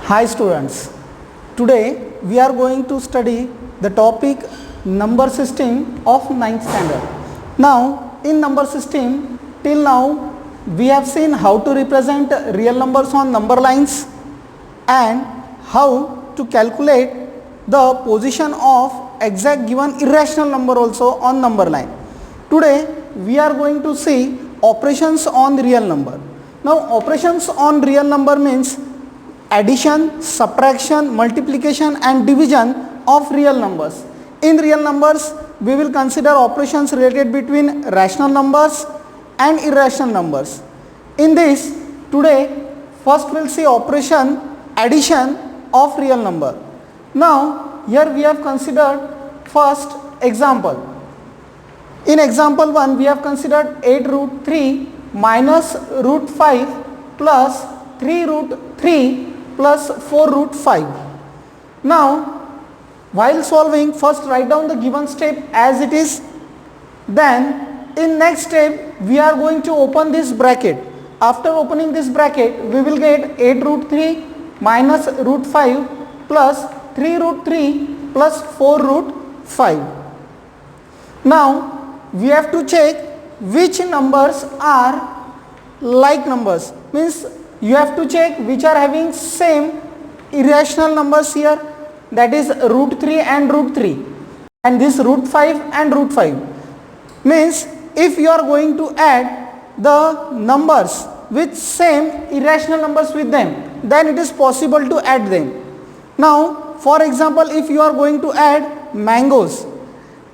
Hi students, today we are going to study the topic number system of ninth standard. Now in number system, till now we have seen how to represent real numbers on number lines and how to calculate the position of exact given irrational number also on number line. Today we are going to see operations on real number. Now operations on real number means addition, subtraction, multiplication and division of real numbers. In real numbers we will consider operations related between rational numbers and irrational numbers. In this, today first we will see operation addition of real number. Now here we have considered first example. In example 1 we have considered 8 root 3 minus root 5 plus 3 root 3 plus 4 root 5. Now while solving, first write down the given step as it is. Then in next step we are going to open this bracket. After opening this bracket we will get 8 root 3 minus root 5 plus 3 root 3 plus 4 root 5. Now we have to check which numbers are like numbers, means you have to check which are having same irrational numbers here, that is root 3 and root 3 and this root 5 and root 5. Means if you are going to add the numbers with same irrational numbers with them, then it is possible to add them. Now for example, if you are going to add mangoes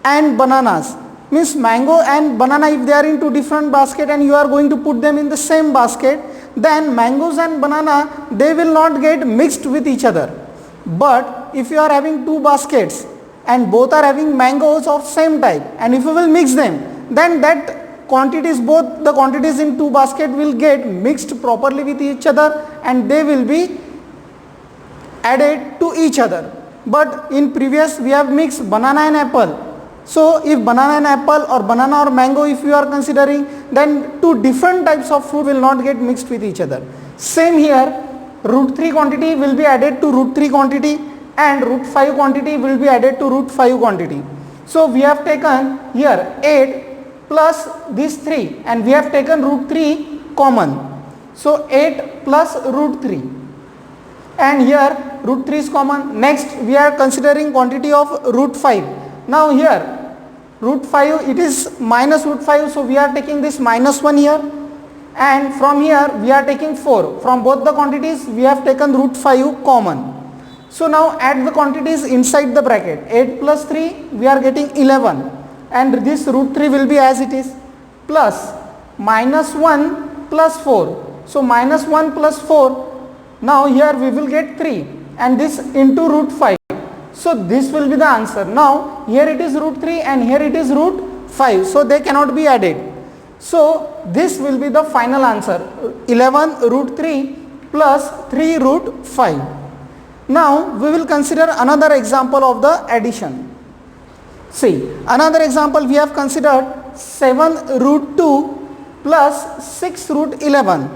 and bananas, means mango and banana, if they are in two different basket and you are going to put them in the same basket, then mangoes and banana, they will not get mixed with each other. But if you are having two baskets and both are having mangoes of same type, and if you will mix them, then that quantities, both the quantities in two baskets will get mixed properly with each other and they will be added to each other. But in previous we have mixed banana and apple. So if banana and apple or banana or mango if you are considering, then two different types of fruit will not get mixed with each other. Same here, root 3 quantity will be added to root 3 quantity and root 5 quantity will be added to root 5 quantity. So we have taken here 8 plus this 3 and we have taken root 3 common. So 8 plus root 3 and here root 3 is common. Next we are considering quantity of root 5. Now here root 5, it is minus root 5, so we are taking this minus 1 here, and from here we are taking 4. From both the quantities we have taken root 5 common. So now add the quantities inside the bracket. 8 plus 3 we are getting 11 and this root 3 will be as it is, plus minus 1 plus 4. So minus 1 plus 4, now here we will get 3 and this into root 5. So this will be the answer. Now here it is root 3 and here it is root 5. So they cannot be added. So this will be the final answer. 11 root 3 plus 3 root 5. Now we will consider another example of the addition. See, another example we have considered 7 root 2 plus 6 root 11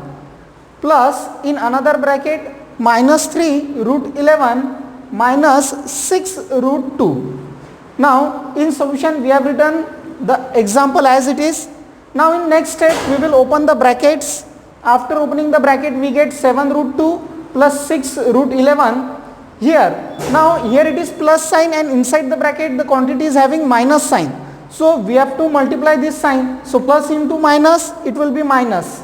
plus in another bracket minus 3 root 11 minus 6 root 2. Now in solution we have written the example as it is. Now in next step we will open the brackets. After opening the bracket we get 7 root 2 plus 6 root 11 here. Now here it is plus sign and inside the bracket the quantity is having minus sign. So we have to multiply this sign. So plus into minus, it will be minus.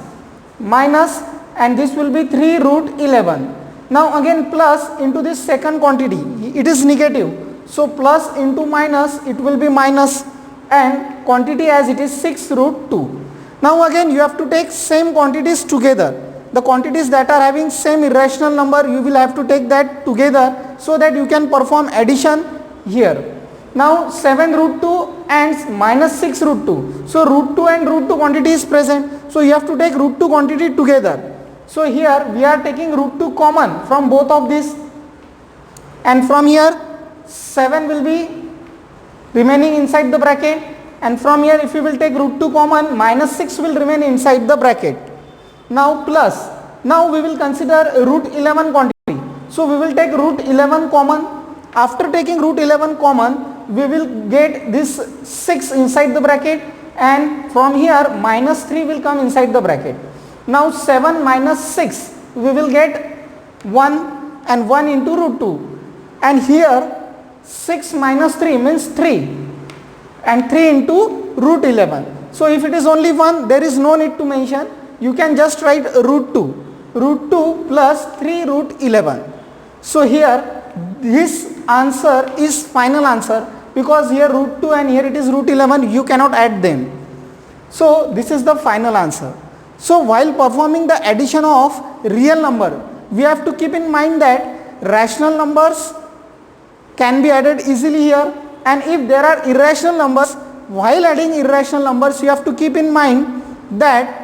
Minus and this will be 3 root 11. Now again plus into this second quantity, it is negative. So plus into minus, it will be minus and quantity as it is 6 root 2. Now again you have to take same quantities together. The quantities that are having same irrational number, you will have to take that together so that you can perform addition here. Now 7 root 2 and minus 6 root 2. So root 2 and root 2 quantity is present. So you have to take root 2 quantity together. So here we are taking root 2 common from both of these and from here 7 will be remaining inside the bracket and from here if you will take root 2 common, minus 6 will remain inside the bracket. Now plus, now we will consider root 11 quantity. So we will take root 11 common. After taking root 11 common, we will get this 6 inside the bracket, and from here minus 3 will come inside the bracket. Now 7 minus 6, we will get 1 and 1 into root 2, and here 6 minus 3 means 3 and 3 into root 11. So if it is only 1, there is no need to mention. You can just write root 2. Root 2 plus 3 root 11. So here this answer is final answer, because here root 2 and here it is root 11, you cannot add them. So this is the final answer. So while performing the addition of real number, we have to keep in mind that rational numbers can be added easily here, and if there are irrational numbers, while adding irrational numbers, you have to keep in mind that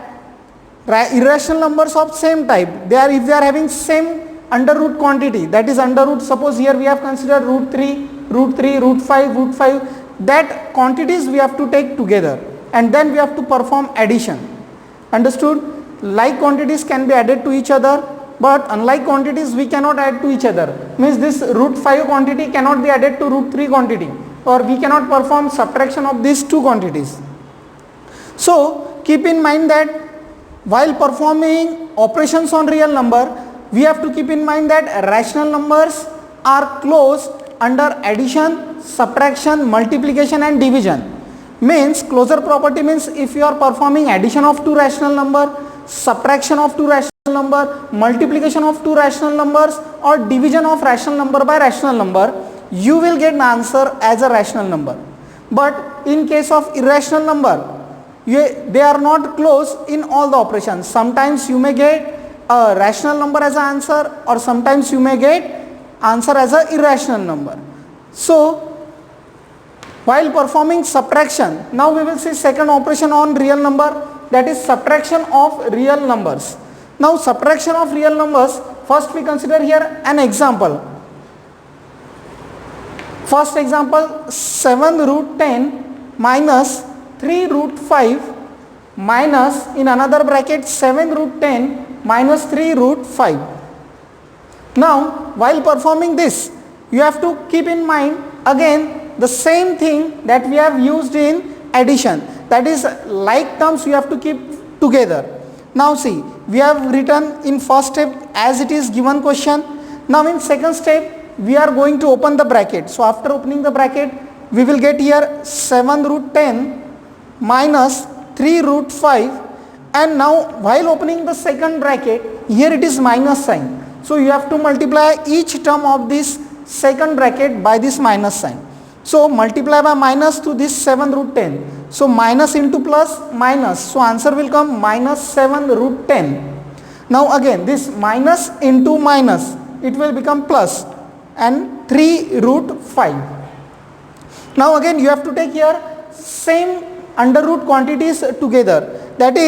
irrational numbers of same type, if they are having same under root quantity, that is under root, suppose here we have considered root 3, root 5, that quantities we have to take together, and then we have to perform addition. Understood? Like quantities can be added to each other, but unlike quantities we cannot add to each other. Means this root 5 quantity cannot be added to root 3 quantity, or we cannot perform subtraction of these two quantities. So keep in mind that while performing operations on real number, we have to keep in mind that rational numbers are closed under addition, subtraction, multiplication and division. Means closure property means if you are performing addition of two rational number, subtraction of two rational number, multiplication of two rational numbers, or division of rational number by rational number, you will get an answer as a rational number. But in case of irrational number, they are not closed in all the operations. Sometimes you may get a rational number as an answer, or sometimes you may get answer as an irrational number. So while performing subtraction, now we will see second operation on real number, that is subtraction of real numbers. Now subtraction of real numbers, first we consider here an example. First example, 7 root 10 minus 3 root 5 minus in another bracket 7 root 10 minus 3 root 5. Now while performing this, you have to keep in mind again the same thing that we have used in addition, that is like terms you have to keep together. Now see, we have written in first step as it is given question. Now in second step we are going to open the bracket. So after opening the bracket, we will get here 7 root 10 minus 3 root 5, and now while opening the second bracket, here it is minus sign. So you have to multiply each term of this second bracket by this minus sign. So multiply by minus to this 7 root 10. So minus into plus minus. So answer will come minus 7 root 10. Now again this minus into minus, it will become plus, and 3 root 5. Now again you have to take here same under root quantities together. That is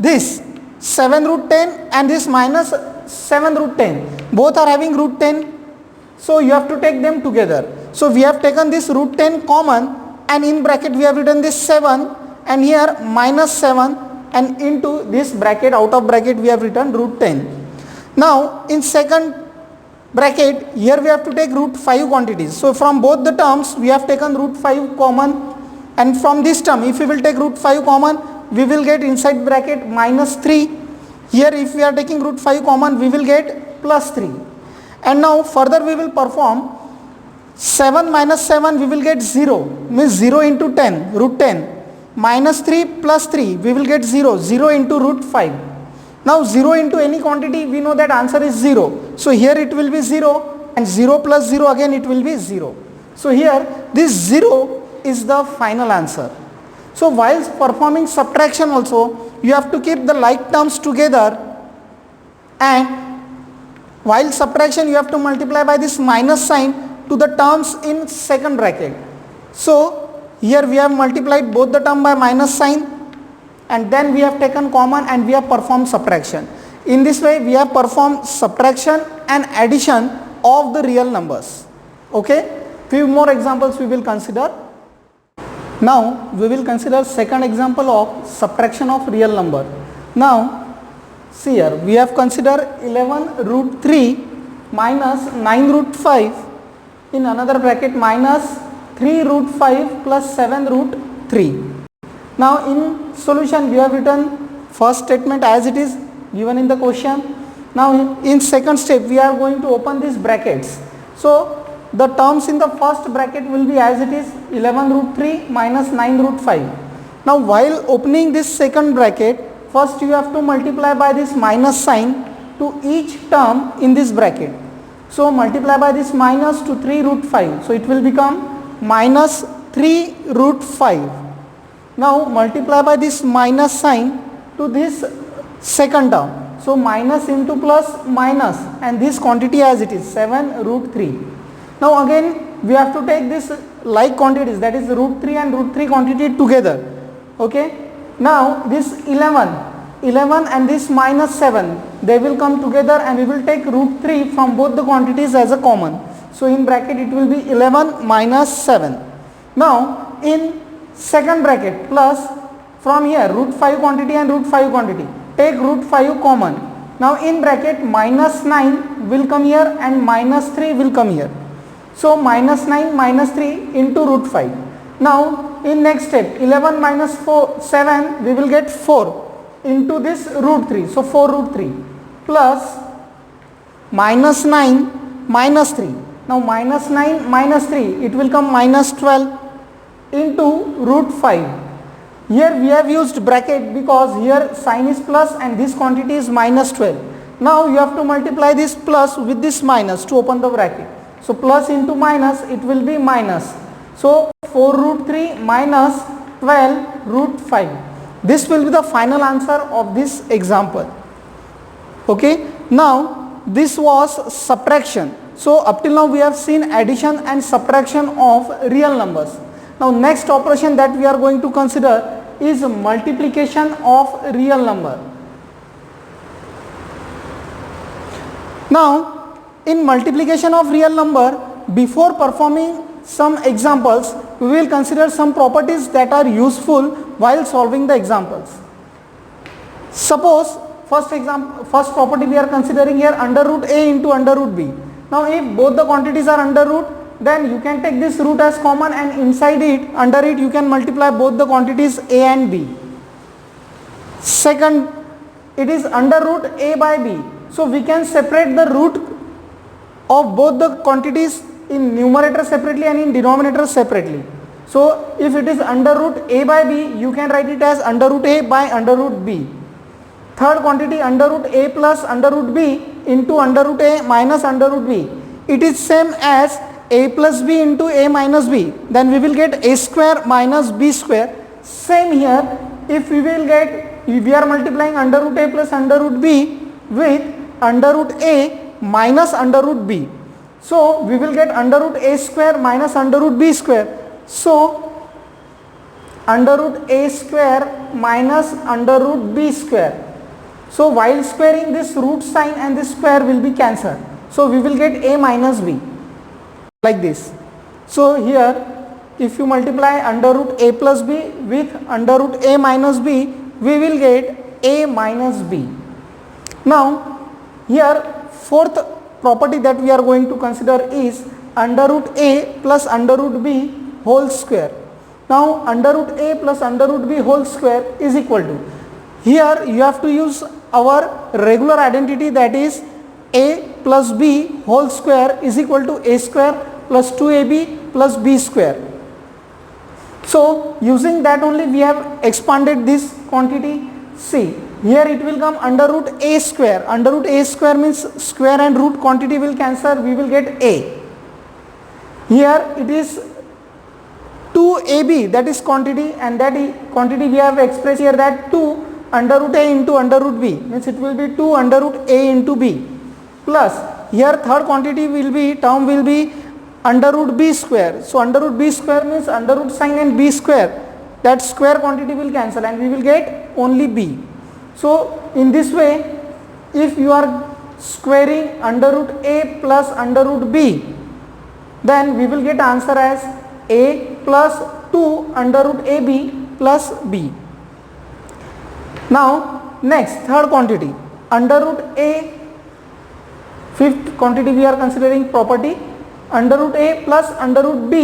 this 7 root 10 and this minus 7 root 10. Both are having root 10. So you have to take them together. So we have taken this root 10 common, and in bracket we have written this 7, and here minus 7, and into this bracket, out of bracket we have written root 10. Now in second bracket, here we have to take root 5 quantities. So from both the terms we have taken root 5 common, and from this term if we will take root 5 common, we will get inside bracket minus 3. Here if we are taking root 5 common, we will get plus 3. And now further we will perform 7 minus 7, we will get 0, means 0 into 10, root 10, minus 3 plus 3, we will get 0, 0 into root 5. Now 0 into any quantity, we know that answer is 0. So here it will be 0, and 0 plus 0 again it will be 0. So here this 0 is the final answer. So while performing subtraction also, you have to keep the like terms together, and while subtraction you have to multiply by this minus sign to the terms in second bracket. So here we have multiplied both the term by minus sign, and then we have taken common and we have performed subtraction. In this way we have performed subtraction and addition of the real numbers. Okay, few more examples we will consider. Now we will consider second example of subtraction of real number. Now see here, we have considered 11 root 3 minus 9 root 5, in another bracket minus 3 root 5 plus 7 root 3. Now in solution we have written first statement as it is given in the question. Now in second step we are going to open these brackets. So the terms in the first bracket will be as it is 11 root 3 minus 9 root 5. Now while opening this second bracket, first you have to multiply by this minus sign to each term in this bracket. So multiply by this minus to 3 root 5. So it will become minus 3 root 5. Now multiply by this minus sign to this second term. So minus into plus minus, and this quantity as it is 7 root 3. Now again we have to take this like quantities, that is root 3 and root 3 quantity together. Okay. Now this 11 and this minus 7, they will come together and we will take root 3 from both the quantities as a common. So in bracket it will be 11 minus 7. Now in second bracket plus, from here root 5 quantity and root 5 quantity, take root 5 common. Now in bracket minus 9 will come here and minus 3 will come here. So minus 9 minus 3 into root 5. Now in next step 11 minus 7 we will get 4 into this root 3. So 4 root 3 plus minus 9 minus 3. Now minus 9 minus 3, it will come minus 12 into root 5. Here we have used bracket because here sign is plus and this quantity is minus 12. Now you have to multiply this plus with this minus to open the bracket. So plus into minus, it will be minus. So 4 root 3 minus 12 root 5. This will be the final answer of this example. Okay. Now this was subtraction. So up till now we have seen addition and subtraction of real numbers. Now next operation that we are going to consider is multiplication of real number. Now in multiplication of real number, before performing some examples, we will consider some properties that are useful while solving the examples. Suppose first property we are considering here, under root a into under root b. Now if both the quantities are under root, then you can take this root as common and inside it, under it you can multiply both the quantities a and b. Second, it is under root a by b. So we can separate the root of both the quantities in numerator separately and in denominator separately. So if it is under root a by b, you can write it as under root a by under root b. Third quantity, under root a plus under root b into under root a minus under root b. It is same as a plus b into a minus b. Then we will get a square minus b square. Same here, if we are multiplying under root a plus under root b with under root a minus under root b. So we will get under root a square minus under root b square. So under root a square minus under root b square. So while squaring, this root sign and this square will be cancelled. So we will get a minus b like this. So here if you multiply under root a plus b with under root a minus b, we will get a minus b. Now here fourth property that we are going to consider is under root a plus under root b whole square. Now under root a plus under root b whole square is equal to, here you have to use our regular identity, that is a plus b whole square is equal to a square plus 2ab plus b square. So using that only we have expanded this quantity. See, here it will come under root a square. Under root a square means square and root quantity will cancel, we will get a. Here it is 2ab, that is quantity, and that quantity we have expressed here, that 2 under root a into under root b, means it will be 2 under root a into b, plus here third quantity will be, term will be under root b square. So under root b square means under root sign and b square, that square quantity will cancel and we will get only b. So in this way, if you are squaring under root a plus under root b, then we will get answer as a plus 2 under root ab plus b. Now next third quantity, under root a Fifth quantity we are considering property under root a plus under root b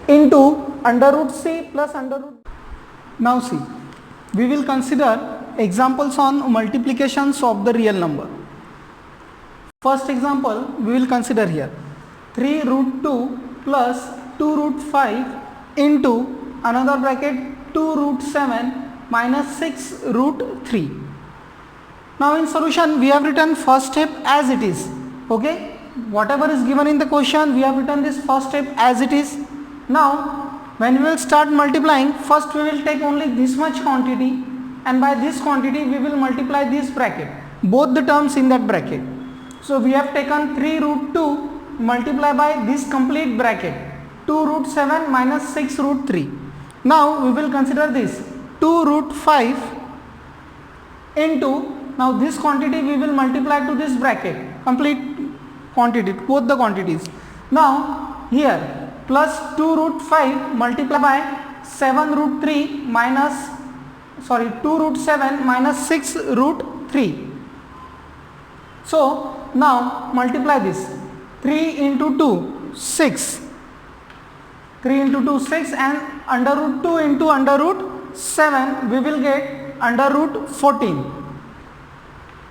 into under root c plus under root. Now see, we will consider examples on multiplications of the real number. First example we will consider here 3 root 2 plus 2 root 5 into another bracket 2 root 7 minus 6 root 3. Now in solution we have written first step as it is. Okay, whatever is given in the question we have written this first step as it is. Now when we will start multiplying, first we will take only this much quantity, and by this quantity we will multiply this bracket, both the terms in that bracket. So we have taken 3 root 2 multiply by this complete bracket 2 root 7 minus 6 root 3. Now we will consider this 2 root 5 into, now this quantity we will multiply to this bracket, complete quantity, both the quantities. Now here plus 2 root 5 multiply by 7 root 3 minus 2 root 7 minus 6 root 3. So now multiply this 3 into 2 6, 3 into 2 6, and under root 2 into under root 7 we will get under root 14.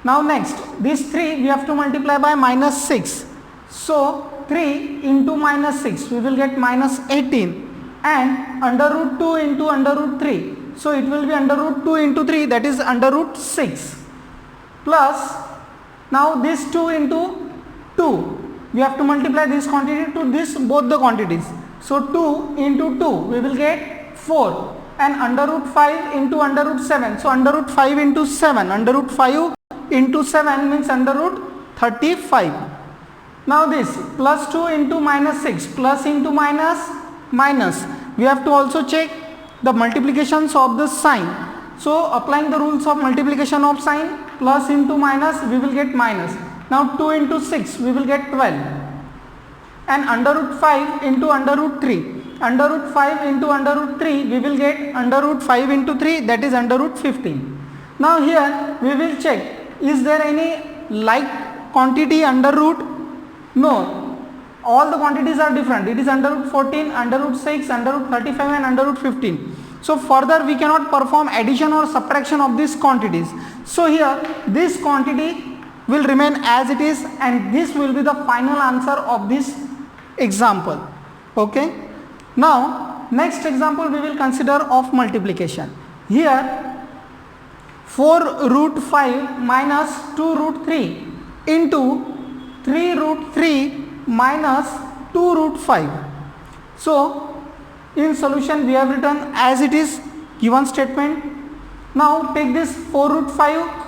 Now next this 3 we have to multiply by minus 6. So 3 into minus 6 we will get minus 18, and under root 2 into under root 3. So it will be under root 2 into 3, that is under root 6, plus now this 2 into 2 we have to multiply this quantity to this, both the quantities. So 2 into 2 we will get 4, and under root 5 into under root 7. So under root 5 into 7, under root 5 into 7 means under root 35. Now this plus 2 into minus 6, plus into minus, minus. We have to also check the multiplications of the sign. So applying the rules of multiplication of sign, plus into minus we will get minus. Now 2 into 6 we will get 12, and under root 5 into under root 3. Under root 5 into under root 3 we will get under root 5 into 3, that is under root 15. Now here we will check, is there any like quantity under root? No, all the quantities are different. It is under root 14, under root 6, under root 35 and under root 15. So further we cannot perform addition or subtraction of these quantities. So here this quantity will remain as it is, and this will be the final answer of this example. Okay. Now next example we will consider of multiplication. Here 4 root 5 minus 2 root 3 into 3 root 3 minus 2 root 5. So in solution we have written as it is given statement. Now take this 4 root 5,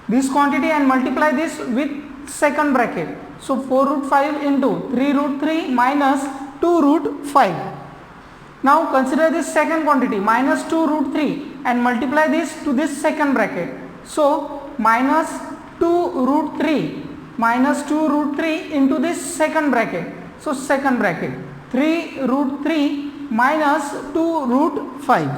this quantity, and multiply this with second bracket. So 4 root 5 into 3 root 3 minus 2 root 5. Now consider this second quantity minus 2 root 3 and multiply this to this second bracket. So minus 2 root 3 minus 2 root 3 into this second bracket. So second bracket 3 root 3 minus 2 root 5.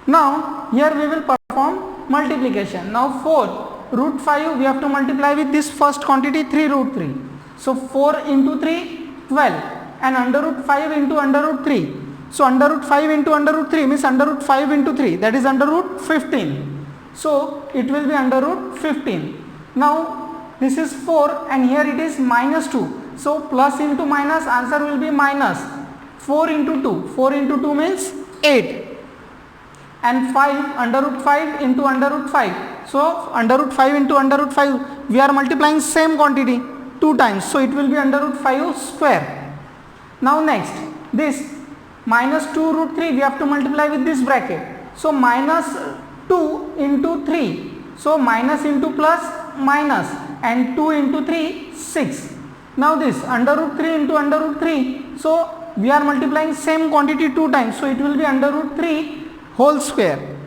Now here we will perform multiplication. Now 4 root 5 we have to multiply with this first quantity 3 root 3. So 4 into 3 12, and under root 5 into under root 3. So under root 5 into under root 3 means under root 5 into 3, that is under root 15. So it will be under root 15. Now this is 4 and here it is minus 2. So plus into minus, answer will be minus 4 into 2. 4 into 2 means 8. And 5 under root 5 into under root 5. So under root 5 into under root 5 we are multiplying same quantity 2 times. So it will be under root 5 square. Now next this minus 2 root 3 we have to multiply with this bracket. So minus 2 into 3. So minus into plus minus, and 2 into 3 6. Now this under root 3 into under root 3. So we are multiplying same quantity 2 times. So it will be under root 3 whole square,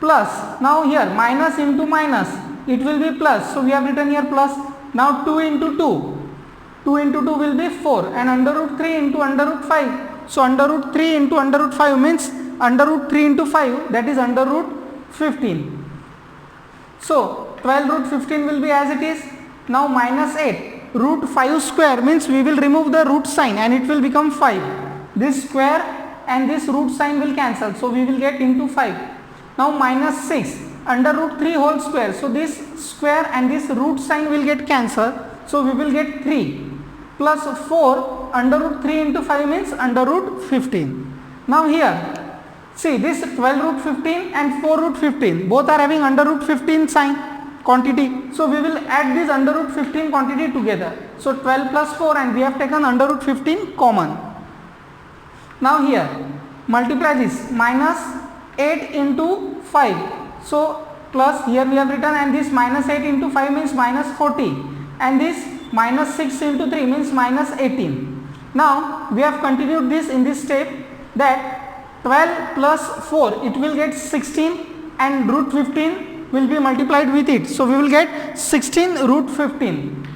plus now here minus into minus it will be plus. So we have written here plus. Now 2 into 2. 2 into 2 will be 4, and under root 3 into under root 5. So under root 3 into under root 5 means under root 3 into 5, that is under root 15. So 12 root 15 will be as it is. Now minus 8. Root 5 square means we will remove the root sign and it will become 5. This square and this root sign will cancel. So we will get into 5. Now minus 6. Under root 3 whole square. So this square and this root sign will get cancelled. So we will get 3. Plus 4. Under root 3 into 5 means under root 15. Now here. See this 12 root 15 and 4 root 15. Both are having under root 15 sign. Quantity. So we will add this under root 15 quantity together. So 12 plus 4 and we have taken under root 15 common. Now here multiply this minus 8 into 5. So plus here we have written, and this minus 8 into 5 means minus 40, and this minus 6 into 3 means minus 18. Now we have continued this in this step, that 12 plus 4 it will get 16 and root 15 will be multiplied with it. So we will get 16 root 15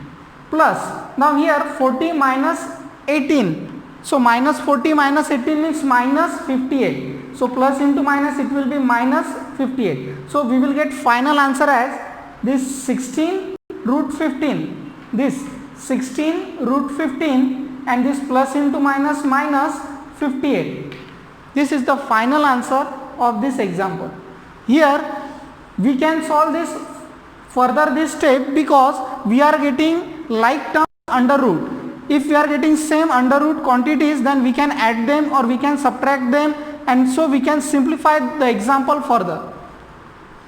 plus, now here 40 minus 18. So minus 40 minus 18 means minus 58. So plus into minus it will be minus 58. So we will get final answer as this 16 root 15. This 16 root 15 and this plus into minus minus 58. This is the final answer of this example. Here we can solve this further this step, because we are getting like terms under root. If we are getting same under root quantities, then we can add them or we can subtract them, and so we can simplify the example further.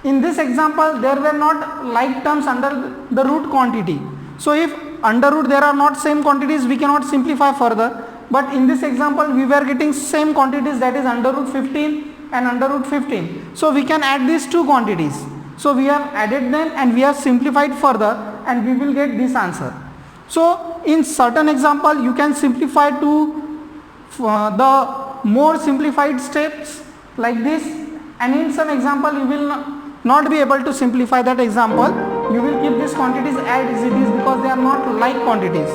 In this example there were not like terms under the root quantity. So if under root there are not same quantities, we cannot simplify further. But in this example we were getting same quantities, that is under root 15 and under root 15. So we can add these two quantities. So we have added them and we have simplified further, and we will get this answer. So in certain example you can simplify to the more simplified steps like this, and in some example you will not be able to simplify that example. You will keep these quantities as it is because they are not like quantities.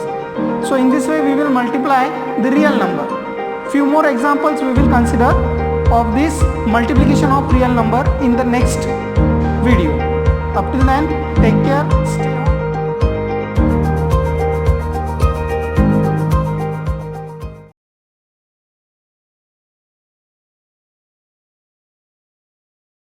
So in this way we will multiply the real number. Few more examples we will consider of this multiplication of real number in the next video. Up till then, take care, stay